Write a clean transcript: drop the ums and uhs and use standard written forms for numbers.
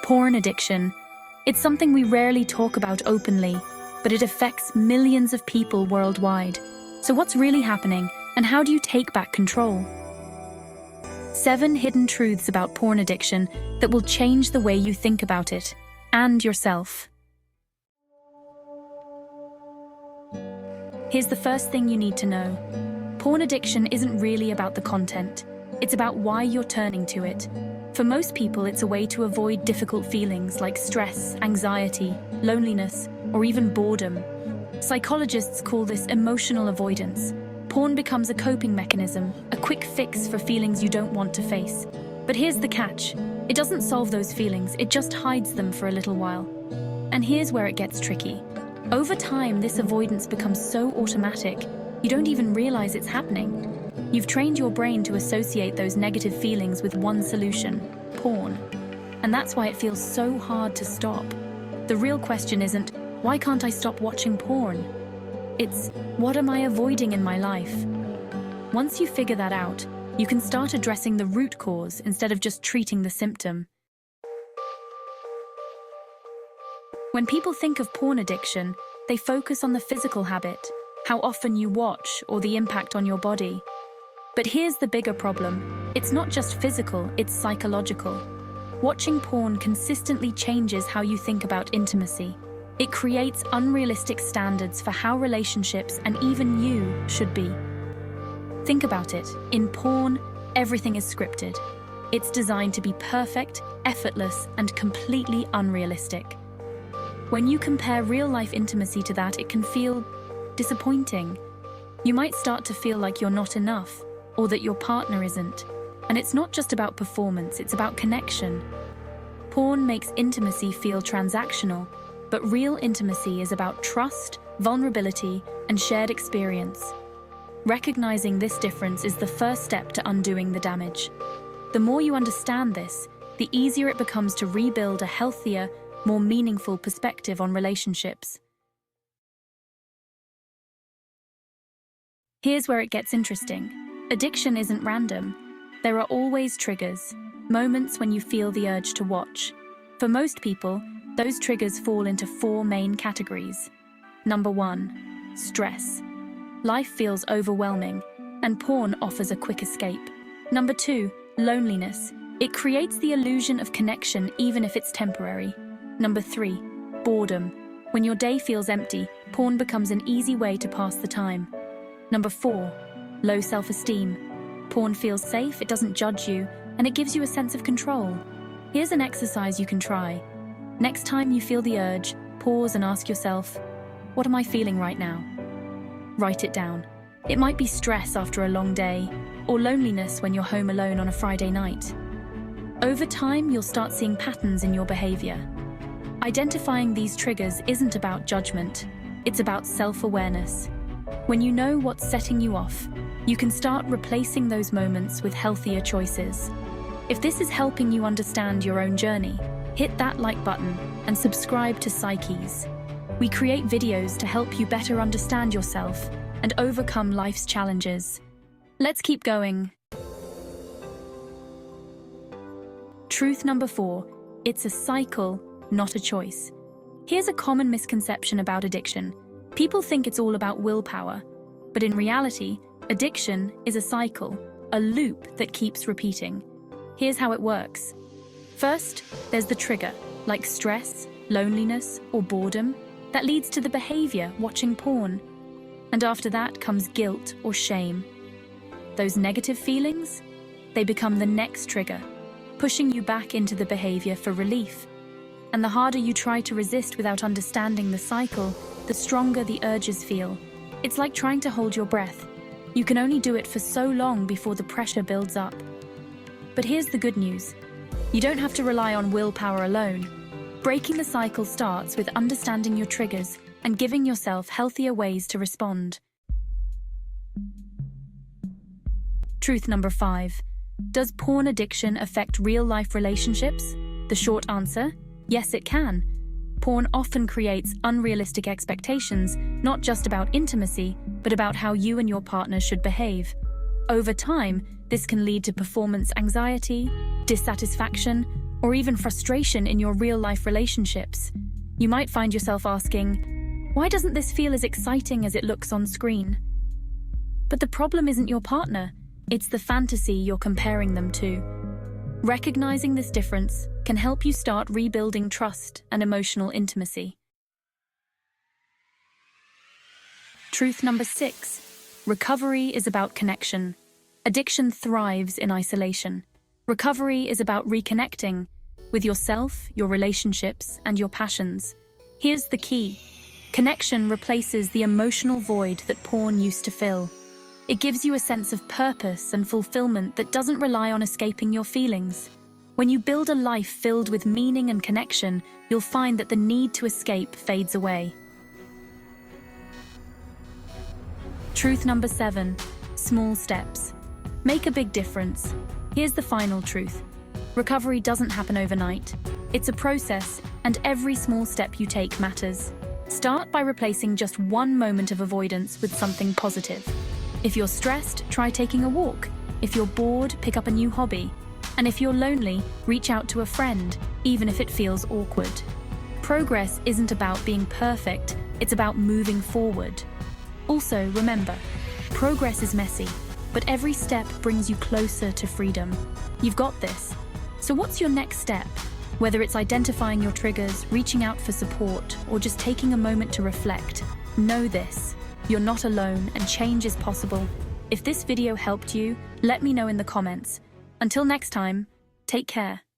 Porn addiction. It's something we rarely talk about openly, but it affects millions of people worldwide. So what's really happening, and how do you take back control? 7 hidden truths about porn addiction that will change the way you think about it and yourself. Here's the first thing you need to know. Porn addiction isn't really about the content. It's about why you're turning to it. For most people, it's a way to avoid difficult feelings like stress, anxiety, loneliness, or even boredom. Psychologists call this emotional avoidance. Porn becomes a coping mechanism, a quick fix for feelings you don't want to face. But here's the catch. It doesn't solve those feelings, it just hides them for a little while. And here's where it gets tricky. Over time, this avoidance becomes so automatic, you don't even realize it's happening. You've trained your brain to associate those negative feelings with one solution: porn. And that's why it feels so hard to stop. The real question isn't, why can't I stop watching porn? It's, what am I avoiding in my life? Once you figure that out, you can start addressing the root cause instead of just treating the symptom. When people think of porn addiction, they focus on the physical habit, how often you watch, or the impact on your body. But here's the bigger problem. It's not just physical, it's psychological. Watching porn consistently changes how you think about intimacy. It creates unrealistic standards for how relationships and even you should be. Think about it. In porn, everything is scripted. It's designed to be perfect, effortless, and completely unrealistic. When you compare real-life intimacy to that, it can feel disappointing. You might start to feel like you're not enough, or that your partner isn't. And it's not just about performance, it's about connection. Porn makes intimacy feel transactional, but real intimacy is about trust, vulnerability, and shared experience. Recognizing this difference is the first step to undoing the damage. The more you understand this, the easier it becomes to rebuild a healthier, more meaningful perspective on relationships. Here's where it gets interesting. Addiction isn't random. There are always triggers, moments when you feel the urge to watch. For most people, those triggers fall into 4 main categories. Number 1, stress. Life feels overwhelming, and porn offers a quick escape. Number 2, loneliness. It creates the illusion of connection even if it's temporary. Number 3, boredom. When your day feels empty, porn becomes an easy way to pass the time. Number 4, low self-esteem. Porn feels safe, it doesn't judge you, and it gives you a sense of control. Here's an exercise you can try. Next time you feel the urge, pause and ask yourself, what am I feeling right now? Write it down. It might be stress after a long day, or loneliness when you're home alone on a Friday night. Over time, you'll start seeing patterns in your behavior. Identifying these triggers isn't about judgment, it's about self-awareness. When you know what's setting you off, you can start replacing those moments with healthier choices. If this is helping you understand your own journey, hit that like button and subscribe to PsycKeys. We create videos to help you better understand yourself and overcome life's challenges. Let's keep going. Truth number 4, it's a cycle, not a choice. Here's a common misconception about addiction. People think it's all about willpower, but in reality, addiction is a cycle, a loop that keeps repeating. Here's how it works. First, there's the trigger, like stress, loneliness, or boredom, that leads to the behavior, watching porn. And after that comes guilt or shame. Those negative feelings, they become the next trigger, pushing you back into the behavior for relief. And the harder you try to resist without understanding the cycle, the stronger the urges feel. It's like trying to hold your breath. You can only do it for so long before the pressure builds up. But here's the good news. You don't have to rely on willpower alone. Breaking the cycle starts with understanding your triggers and giving yourself healthier ways to respond. Truth number 5. Does porn addiction affect real-life relationships? The short answer, yes, it can. Porn often creates unrealistic expectations, not just about intimacy, but about how you and your partner should behave. Over time, this can lead to performance anxiety, dissatisfaction, or even frustration in your real-life relationships. You might find yourself asking, why doesn't this feel as exciting as it looks on screen? But the problem isn't your partner, it's the fantasy you're comparing them to. Recognizing this difference can help you start rebuilding trust and emotional intimacy. Truth number 6. Recovery is about connection. Addiction thrives in isolation. Recovery is about reconnecting with yourself, your relationships, and your passions. Here's the key. Connection replaces the emotional void that porn used to fill. It gives you a sense of purpose and fulfillment that doesn't rely on escaping your feelings. When you build a life filled with meaning and connection, you'll find that the need to escape fades away. Truth number 7. Small steps make a big difference. Here's the final truth. Recovery doesn't happen overnight. It's a process, and every small step you take matters. Start by replacing just one moment of avoidance with something positive. If you're stressed, try taking a walk. If you're bored, pick up a new hobby. And if you're lonely, reach out to a friend, even if it feels awkward. Progress isn't about being perfect, it's about moving forward. Also, remember, progress is messy, but every step brings you closer to freedom. You've got this. So what's your next step? Whether it's identifying your triggers, reaching out for support, or just taking a moment to reflect, know this. You're not alone and change is possible. If this video helped you, let me know in the comments. Until next time, take care.